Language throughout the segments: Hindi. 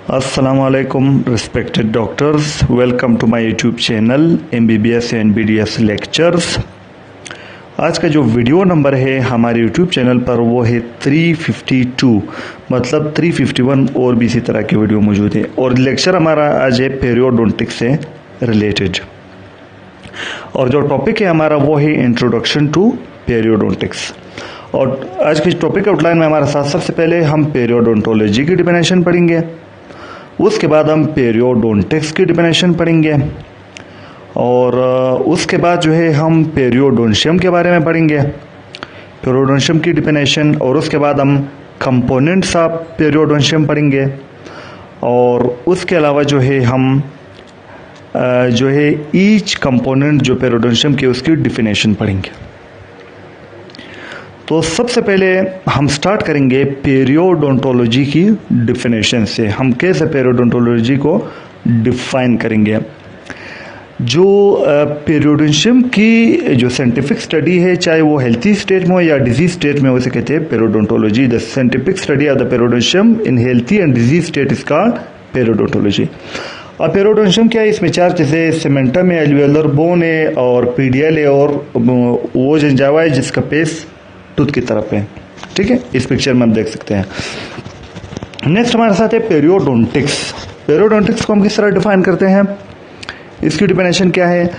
Assalamualaikum respected doctors, welcome to my YouTube channel MBBS and NBDS lectures। आज का जो वीडियो नंबर है हमारे YouTube चैनल पर वो है 352, मतलब 351 और भी इसी तरह के वीडियो मौजूद है। और लेक्चर हमारा आज है पेरियोडोंटिक्स से रिलेटेड, और जो टॉपिक है हमारा वो है इंट्रोडक्शन टू पेरियोडोंटिक्स। और आज के टॉपिक आउटलाइन में हमारे साथ सबसे पहले हम पेरियोडोंटोलॉजी की डेफिनेशन पढ़ेंगे, उसके बाद हम पेरियोडोंटिक्स की डेफिनेशन पढ़ेंगे, और उसके बाद जो है हम पेरियोडोंशियम के बारे में पढ़ेंगे, पेरियोडोंशियम की डेफिनेशन, और उसके बाद हम कंपोनेंट्स ऑफ पेरियोडोंशियम पढ़ेंगे, और उसके अलावा जो है हम जो है ईच कंपोनेंट जो पेरियोडोंशियम की उसकी डेफिनेशन पढ़ेंगे। तो सबसे पहले हम स्टार्ट करेंगे पेरियोडोंटोलॉजी की डेफिनेशन से। हम कैसे पेरियोडोंटोलॉजी को डिफाइन करेंगे। जो पेरियोडोंशियम की जो साइंटिफिक स्टडी है, चाहे वो हेल्थी स्टेट में हो या डिजीज स्टेट में हो, उसे कहते हैं periodontology. The scientific study of the periodontium in healthy and disease state is called periodontology. अब पेरियोडोंशियम क्या है, इसमें चार चीजें, सीमेंटम है, एल्वियोलर बोन है, और पीडियल है, और वो जिंजावा है जिसका पेस टूथ की तरफ है। ठीक है, इस पिक्चर में हम देख सकते हैं। नेक्स्ट हमारे साथ है पेरियोडोंटिक्स। पेरियोडोंटिक्स को हम किस तरह डिफाइन करते हैं, इसकी डिफिनेशन क्या है।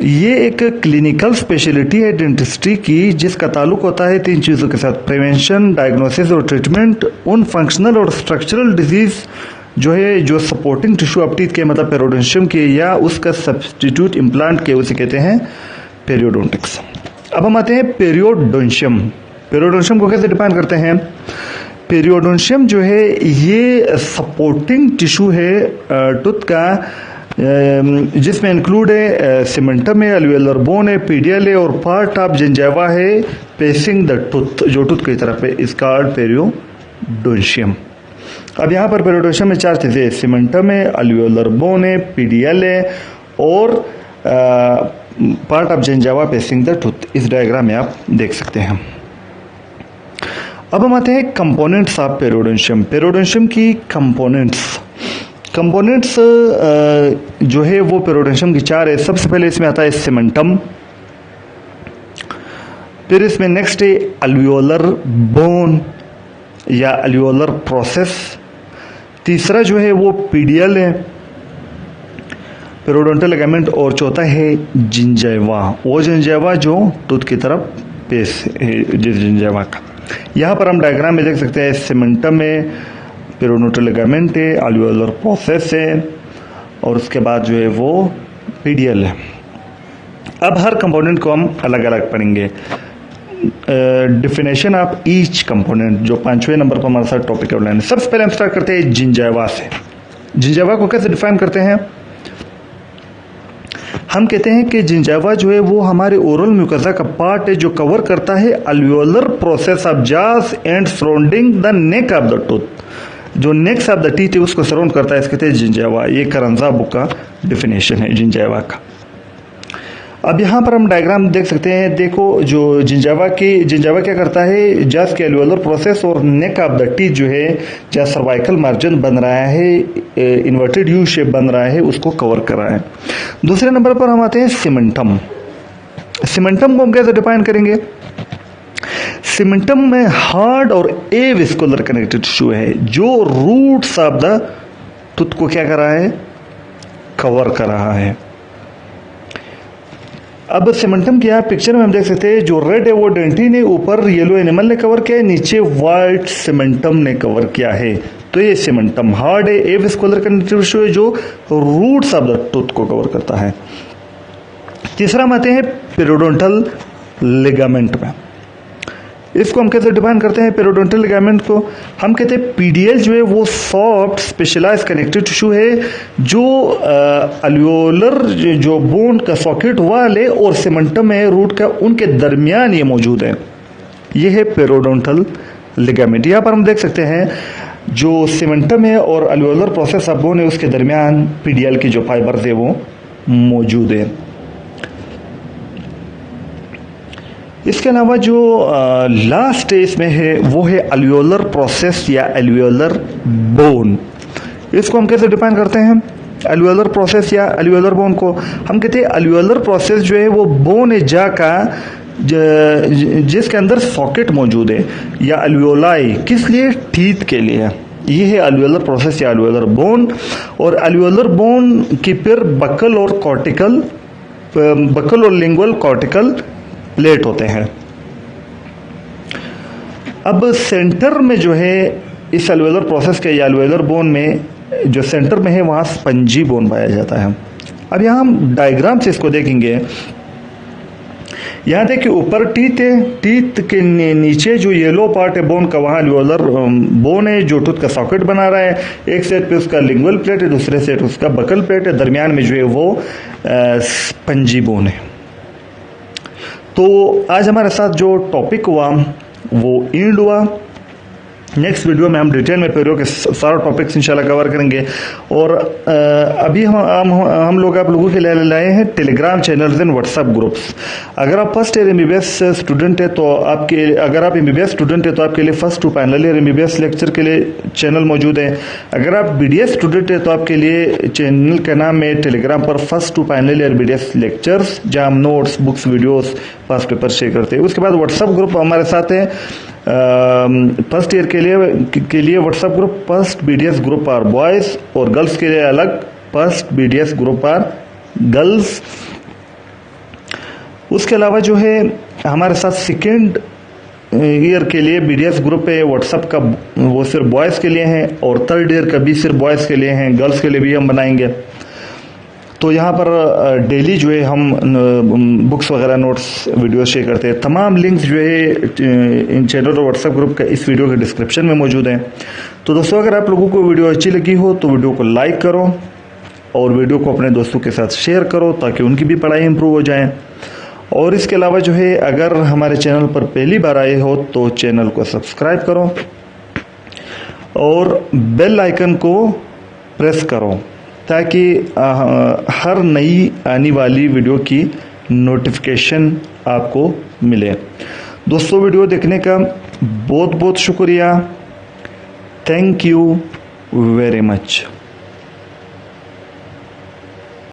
ये एक क्लिनिकल स्पेशलिटी है डेंटिस्ट्री की जिसका ताल्लुक होता है तीन चीजों के साथ, प्रिवेंशन, डायग्नोसिस और ट्रीटमेंट उन फंक्शनल और स्ट्रक्चरल डिजीज जो है जो सपोर्टिंग टिश्यू ऑफ टीथ के, मतलब पेरियोडोंशियम के या उसका सब्सटीट्यूट इम्प्लांट के, उसे कहते हैं पेरियोडोंटिक्स। अब हम आते हैं पेरियोडोंशियम। पेरियोडोंशियम को कैसे डिफाइन करते हैं। पेरियोडोंशियम जो है ये सपोर्टिंग टिश्यू है टूथ का, जिसमें इंक्लूड है सीमेंटम है, एल्वियोलर बोन है, पीडियल है, और पार्ट ऑफ जिंजावा है पेसिंग द टूथ, जो टूथ की तरफ है, इसका पेरियोडोंशियम। अब यहाँ पर पेरियोडोंशियम में चार चीजें, सीमेंटम है, एल्वियोलर बोन है, पीडियल है, और part of gingiva facing the tooth. इस डायग्राम में आप देख सकते हैं। अब हम आते हैं कंपोनेंट्स ऑफ पेरियोडोंशियम। पेरियोडोंशियम की कंपोनेंट्स जो है वो पेरियोडोंशियम की चार है। सबसे पहले इसमें आता है सीमेंटम, फिर इसमें नेक्स्ट है एल्वियोलर बोन या एल्वियोलर प्रोसेस, तीसरा जो है वो पीडियल है, पेरियोडोंटल लिगामेंट, और चौथा है जिंजावा, वो जिंजावा जो टूथ की तरफ पेस है जिंजावा का। यहाँ पर हम डायग्राम में देख सकते हैं सीमेंटम में पेरियोडोंटल लिगामेंट है, एल्वियोलर प्रोसेस है, और उसके बाद जो है वो पीडियल है। अब हर कंपोनेंट को हम अलग अलग पढ़ेंगे। डेफिनेशन ऑफ ईच कंपोनेंट जो 5वें नंबर पर हमारे साथ टॉपिक आउटलाइन है। सबसे पहले हम स्टार्ट करते हैं जिंजावा से। जिंजावा को कैसे डिफाइन करते हैं। हम कहते हैं कि जिंजावा जो है वो हमारे ओरल म्यूकोसा का पार्ट है जो कवर करता है अल्वियोलर प्रोसेस ऑफ जास and surrounding the neck of the tooth. जो नेक्स ऑफ द टीथ है उसको सराउंड करता है, इसके कहते हैं जिंजावा। ये करंजा बुक का डेफिनेशन है जिंजावा का। अब यहाँ पर हम डायग्राम देख सकते हैं। देखो, जो जिंजावा क्या करता है, जास के एल्वियोलर प्रोसेस और नेक ऑफ द टीथ जो है, जहाँ सर्वाइकल मार्जिन बन रहा है, इन्वर्टेड यू शेप बन रहा है, उसको कवर कर रहा है। दूसरे नंबर पर हम आते हैं सीमेंटम। सीमेंटम को हम कैसे डिफाइन करेंगे। सीमेंटम में हार्ड और एविस्कुलर कनेक्टेड टिश्यू है जो रूट्स ऑफ द टूथ को क्या कर रहा है, कवर कर रहा है। अब सीमेंटम की आप पिक्चर में हम देख सकते हैं, जो रेड है वो डेंटिन है, ऊपर येलो एनिमल ने कवर किया है, नीचे व्हाइट सीमेंटम ने कवर किया है। तो ये सीमेंटम हार्ड है, एविस्कुलर कनेक्टिव टिश्यू है जो रूट्स ऑफ द टूथ को कवर करता है। तीसरा हम आते हैं पेरियोडोंटल लिगामेंट में। इसको हम कैसे डिफाइन करते हैं। पेरियोडोंटल लिगामेंट को हम कहते हैं पीडियल जो है वो सॉफ्ट स्पेशलाइज कनेक्टिव टिश्यू है जो अल्वियोलर जो बोन का सॉकेट वाल है और सीमेंटम है रूट का, उनके दरमियान ये मौजूद है। ये है पेरियोडोंटल लिगामेंट। यहाँ पर हम देख सकते हैं जो सीमेंटम है और अल्वियोलर प्रोसेस ऑफ बोन है उसके दरमियान पीडियल की जो फाइबर्स है वो मौजूद है। इसके अलावा जो लास्ट स्टेज में है वो है अल्वियोलर प्रोसेस या अल्वियोलर बोन। इसको हम कैसे डिफाइन करते हैं? अलवेलर प्रोसेस या अलवेलर बोन को हम कहते हैं अलवेलर प्रोसेस जो है वो बोन एजा का जिसके अंदर सॉकेट मौजूद है या अलवेलाई, किस लिए? टीथ के लिए। ये है अलवेलर प्रोसेस या अलवेलर बोन। और अलवेलर बोन की फिर बकल और लिंगुअल कॉर्टिकल प्लेट होते हैं। अब सेंटर में जो है इस अलवेलर प्रोसेस के या अलवेलर बोन में जो सेंटर में है वहां स्पंजी बोन पाया जाता है। अब यहां हम डायग्राम से इसको देखेंगे। यहां देखिए ऊपर टीथ है, टीथ के नीचे जो येलो पार्ट है बोन का वहां अलवेलर बोन है जो टूथ का सॉकेट बना रहा है। एक साइड पे उसका लिंगुअल प्लेट है, दूसरे साइड उसका बकल प्लेट है, दरमियान में जो है वो स्पंजी बोन है। तो आज हमारे साथ जो टॉपिक हुआ वो एंड हुआ। नेक्स्ट वीडियो में हम डिटेल में पेरियो के सारे टॉपिक्स इंशाल्लाह कवर करेंगे। और अभी हम लोग आप लोगों के लिए लाए हैं Telegram channels and WhatsApp groups. अगर आप फर्स्ट ईयर एमबीबीएस स्टूडेंट है तो अगर आप एमबीबीएस स्टूडेंट है तो आपके लिए first to final year MBBS lecture के लिए चैनल मौजूद है। अगर आप बीडीएस स्टूडेंट है तो आपके लिए चैनल का नाम है टेलीग्राम पर first to final year BDS lectures, जहां हम notes, books, videos, past paper share करते हैं। उसके बाद व्हाट्सएप ग्रुप हमारे साथ है फर्स्ट ईयर के लिए WhatsApp group first BDS group R boys और गर्ल्स के लिए अलग first BDS group R girls. उसके अलावा जो है हमारे साथ सेकेंड ईयर के लिए बीडीएस ग्रुप है व्हाट्सएप का, वो सिर्फ बॉयज के लिए है। और थर्ड ईयर का भी सिर्फ बॉयज के लिए है, गर्ल्स के लिए भी हम बनाएंगे। तो यहाँ पर डेली जो है हम बुक्स वगैरह, नोट्स, वीडियो शेयर करते हैं। तमाम लिंक्स जो है इन चैनल और व्हाट्सएप ग्रुप का इस वीडियो के डिस्क्रिप्शन में मौजूद हैं। तो दोस्तों अगर आप लोगों को वीडियो अच्छी लगी हो तो वीडियो को लाइक करो और वीडियो को अपने दोस्तों के साथ शेयर करो ताकि उनकी भी पढ़ाई इंप्रूव हो जाए। और इसके अलावा जो है अगर हमारे चैनल पर पहली बार आए हो तो चैनल को सब्सक्राइब करो और बेल आइकन को प्रेस करो ताकि हर नई आने वाली वीडियो की नोटिफिकेशन आपको मिले। दोस्तों वीडियो देखने का बहुत बहुत शुक्रिया। Thank you very much.